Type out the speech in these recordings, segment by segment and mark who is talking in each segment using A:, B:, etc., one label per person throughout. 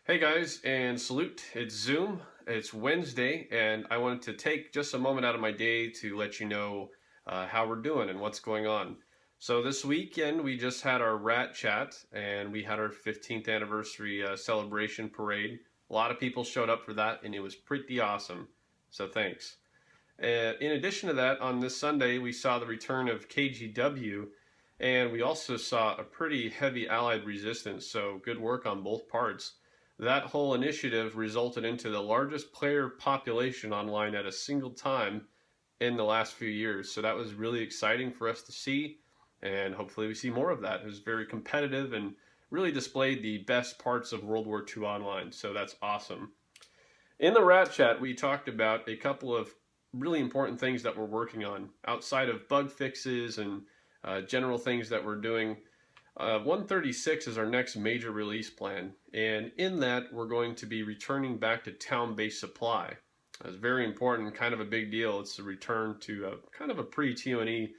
A: Hey guys, and salute. It's Zoom. It's Wednesday, and I wanted to take just a moment out of my day to let you know how we're doing and what's going on. So this weekend we just had our Rat Chat, and we had our 15th anniversary celebration parade. A lot of people showed up for that, and it was pretty awesome. So thanks. In addition to that, on this Sunday we saw the return of KGW, and we also saw a pretty heavy Allied resistance. So good work on both parts. That whole initiative resulted into the largest player population online at a single time in the last few years. So that was really exciting for us to see, and hopefully we see more of that. It was very competitive and really displayed the best parts of World War II online. So that's awesome. In the Rat Chat, we talked about a couple of really important things that we're working on outside of bug fixes and general things that we're doing. 136 is our next major release plan, and in that we're going to be returning back to town-based supply. It's very important, kind of a big deal. It's a return to kind of a pre-TONE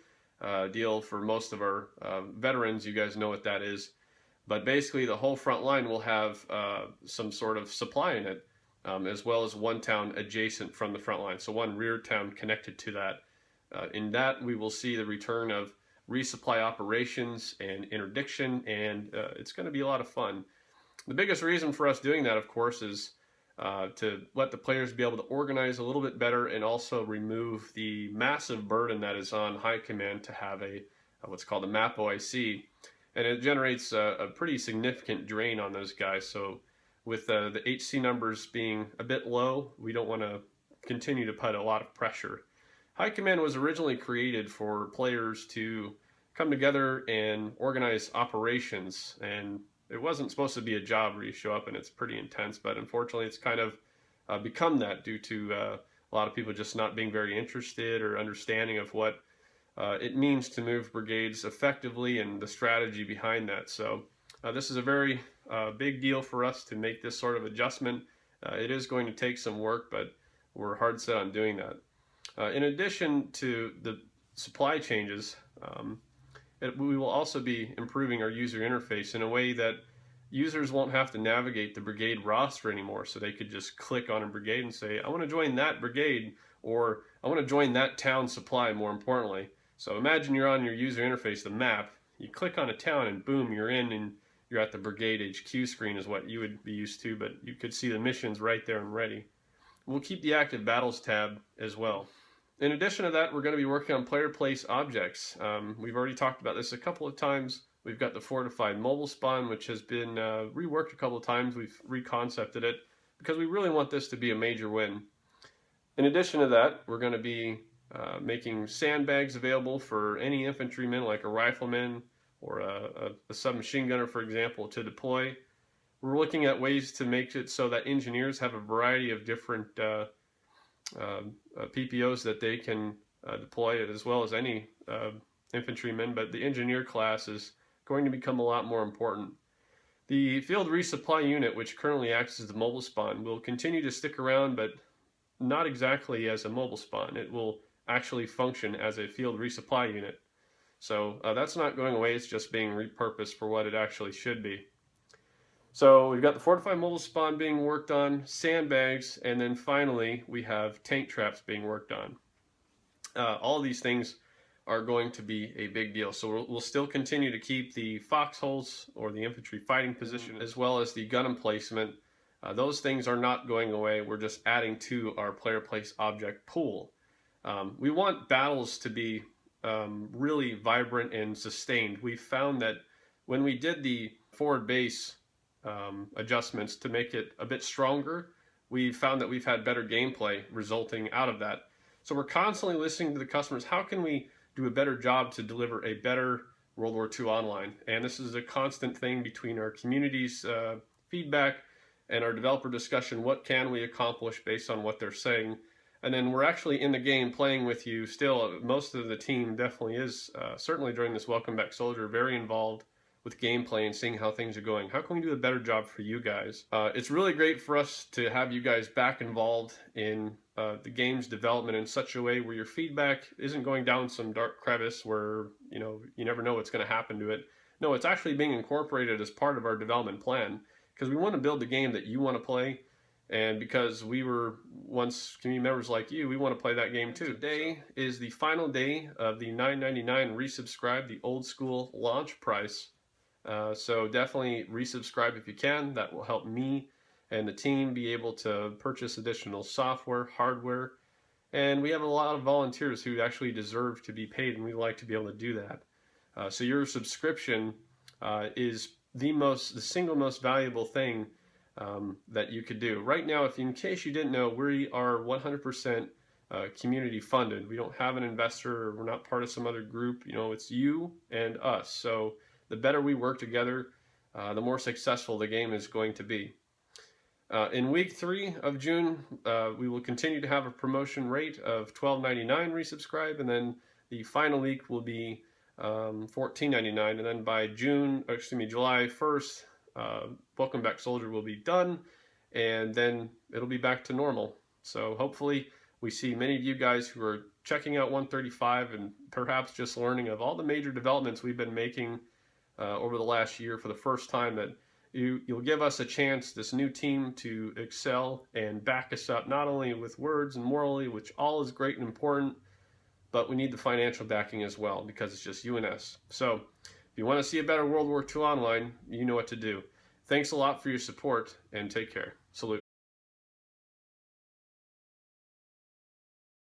A: deal for most of our veterans. You guys know what that is. But basically the whole front line will have some sort of supply in it, as well as one town adjacent from the front line. So one rear town connected to that. In that we will see the return of resupply operations and interdiction, and it's going to be a lot of fun. The biggest reason for us doing that, of course, is to let the players be able to organize a little bit better and also remove the massive burden that is on high command to have a what's called a map OIC, and it generates a pretty significant drain on those guys. So with the HC numbers being a bit low, we don't want to continue to put a lot of pressure. High Command was originally created for players to come together and organize operations, and it wasn't supposed to be a job where you show up and it's pretty intense, but unfortunately it's kind of become that due to a lot of people just not being very interested or understanding of what it means to move brigades effectively and the strategy behind that. So this is a very big deal for us to make this sort of adjustment. It is going to take some work, but we're hard set on doing that. In addition to the supply changes, we will also be improving our user interface in a way that users won't have to navigate the brigade roster anymore. So they could just click on a brigade and say, I want to join that brigade, or I want to join that town supply, more importantly. So imagine you're on your user interface, the map, you click on a town and boom, you're in and you're at the brigade HQ screen is what you would be used to, but you could see the missions right there and ready. We'll keep the active battles tab as well. In addition to that, we're going to be working on player place objects. We've already talked about this a couple of times. We've got the fortified mobile spawn, which has been reworked a couple of times. We've reconcepted it because we really want this to be a major win. In addition to that, we're going to be making sandbags available for any infantryman, like a rifleman or a submachine gunner, for example, to deploy. We're looking at ways to make it so that engineers have a variety of different PPOs that they can deploy, as well as any infantrymen, but the engineer class is going to become a lot more important. The field resupply unit, which currently acts as the mobile spawn, will continue to stick around, but not exactly as a mobile spawn. It will actually function as a field resupply unit. So that's not going away, it's just being repurposed for what it actually should be. So we've got the fortified mobile spawn being worked on, sandbags, and then finally we have tank traps being worked on. All of these things are going to be a big deal. So we'll still continue to keep the foxholes or the infantry fighting position, as well as the gun emplacement. Those things are not going away. We're just adding to our player place object pool. We want battles to be really vibrant and sustained. We found that when we did the forward base adjustments to make it a bit stronger, we found that we've had better gameplay resulting out of that. So we're constantly listening to the customers. How can we do a better job to deliver a better World War II online? And this is a constant thing between our community's feedback and our developer discussion. What can we accomplish based on what they're saying? And then we're actually in the game playing with you still. Most of the team definitely is, certainly during this Welcome Back Soldier, very involved with gameplay and seeing how things are going. How can we do a better job for you guys? It's really great for us to have you guys back involved in the game's development in such a way where your feedback isn't going down some dark crevice where you never know what's going to happen to it. No, it's actually being incorporated as part of our development plan. because we want to build the game that you want to play. And because we were once community members like you, we want to play that game too. Today is the final day of the $9.99 resubscribe, the old school launch price. So definitely resubscribe if you can. That will help me and the team be able to purchase additional software, hardware, and we have a lot of volunteers who actually deserve to be paid, and we like to be able to do that. So your subscription is the single most valuable thing that you could do. Right now, in case you didn't know, we are 100% community funded. We don't have an investor, or we're not part of some other group. It's you and us. So the better we work together, the more successful the game is going to be. In week 3 of June, we will continue to have a promotion rate of $12.99 resubscribe, and then the final week will be $14.99, and then by July 1st, Welcome Back Soldier will be done, and then it'll be back to normal. So hopefully we see many of you guys who are checking out 135 and perhaps just learning of all the major developments we've been making over the last year for the first time, that you'll give us a chance, this new team, to excel and back us up, not only with words and morally, which all is great and important, but we need the financial backing as well, because it's just you and us. So if you want to see a better World War II online, you know what to do. Thanks a lot for your support, and take care. Salute.